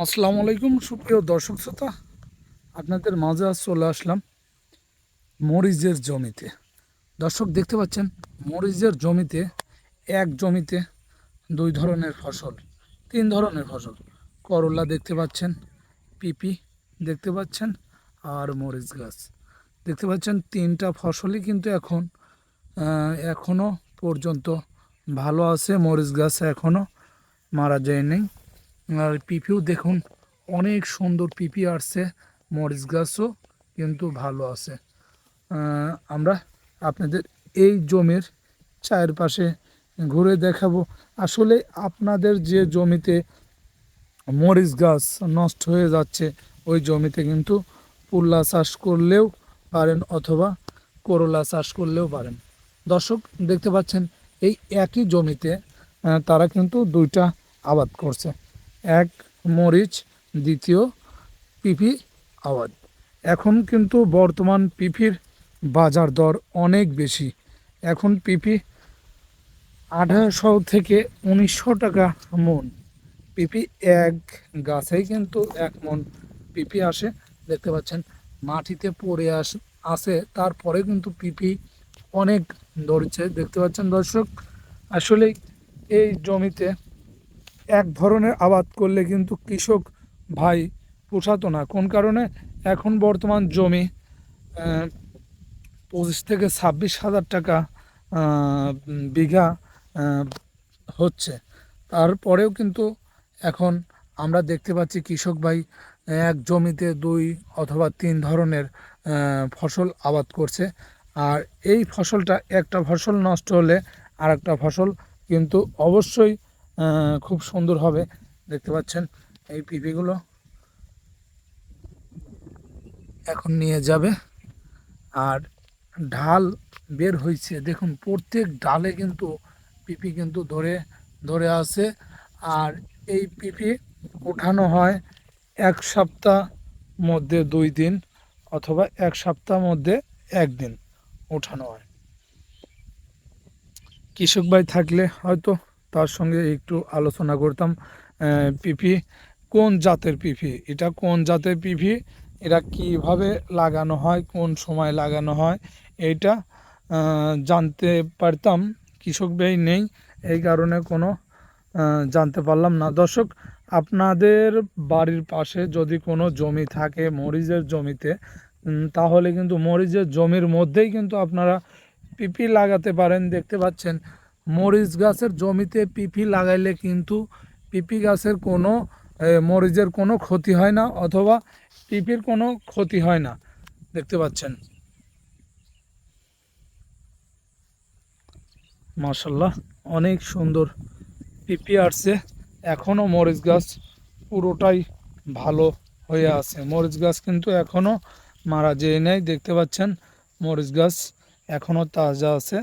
আসসালামু আলাইকুম সুপ্রিয় দর্শক শ্রোতা, আপনাদের মাঝে আজ চলে আসলাম মরিচের জমিতে। দর্শক দেখতে পাচ্ছেন মরিচের জমিতে এক জমিতে দুই ধরনের ফসল, তিন ধরনের ফসল। করলা দেখতে পাচ্ছেন, পিপি দেখতে পাচ্ছেন, আর মরিচ গাছ দেখতে পাচ্ছেন। তিনটা ফসলই কিন্তু এখনো পর্যন্ত ভালো আছে। মরিচ গাছ এখনো মারা যায়নি। আর পিপিও দেখুন, অনেক সুন্দর পিপি আসছে। মরিচ গাছও কিন্তু ভালো আছে। আমরা আপনাদের এই জমির চারপাশে ঘুরে দেখাবো। আসলে আপনাদের যে জমিতে মরিচ গাছ নষ্ট হয়ে যাচ্ছে, ওই জমিতে কিন্তু পুল্লা চাষ করলেও পারেন অথবা করলা চাষ করলেও পারেন। দর্শক দেখতে পাচ্ছেন এই একই জমিতে তারা কিন্তু দুইটা আবাদ করছে। এক মরিচ, দ্বিতীয় পিপি আবাদ। এখন কিন্তু বর্তমান পিপির বাজার দর অনেক বেশি। এখন পিপি 1800 থেকে 1900 টাকা মন। পিপি এক গাছেই কিন্তু 1 মন পিপি আসে। দেখতে পাচ্ছেন মাটিতে পড়ে আসে, তারপরে কিন্তু পিপি অনেক ধরছে। দেখতে পাচ্ছেন দর্শক, আসলে এই জমিতে এক ধরনের আবাদ করলে কিন্তু কৃষক ভাই পোষাতো না। কোন কারণে? এখন বর্তমান জমি 25 থেকে 26 হাজার টাকা বিঘা হচ্ছে। তারপরেও কিন্তু এখন আমরা দেখতে পাচ্ছি কৃষক ভাই এক জমিতে 2 অথবা 3 ধরনের ফসল আবাদ করছে। আর এই ফসলটা, একটা ফসল নষ্ট হলে আর একটা ফসল কিন্তু অবশ্যই খুব সুন্দর হবে। দেখতে পাচ্ছেন এই পিপিগুলো এখন নিয়ে যাবে। আর ঢাল বের হয়েছে, দেখুন প্রত্যেক ডালে কিন্তু পিপি কিন্তু ধরে ধরে আছে। আর এই পিপি উঠানো হয় 1 সপ্তাহ মধ্যে 2 দিন অথবা 1 সপ্তাহ মধ্যে 1 দিন উঠানো হয়। কৃষক ভাই থাকলে হয়তো তার সঙ্গে একটু আলোচনা করতাম। পিপি কোন জাতের পিপি, এটা কোন জাতের পিপি, এটা কিভাবে লাগানো হয়, কোন সময় লাগানো হয়, এইটা জানতে পারতাম। কৃষক ভাই নেই, এই কারণে কোনো জানতে পারলাম না। দর্শক, আপনাদের বাড়ির পাশে যদি কোনো জমি থাকে মরিচের জমিতে, তাহলে কিন্তু মরিচের জমির মধ্যেই কিন্তু আপনারা পিপি লাগাতে পারেন। দেখতে পাচ্ছেন মরিচ গাছের জমিতে পিপি লাগাইলে কিন্তু পিপি গাছের কোনো মরিচের কোনো ক্ষতি হয় না অথবা পিপির কোনো ক্ষতি হয় না। দেখতে পাচ্ছেন মাশাল্লাহ, অনেক সুন্দর পিপি আসছে। এখনও মরিচ গাছ পুরোটাই ভালো হয়ে আছে। মরিচ গাছ কিন্তু এখনও মারা যেয়ে নেই। দেখতে পাচ্ছেন মরিচ গাছ এখনও তাজা আছে।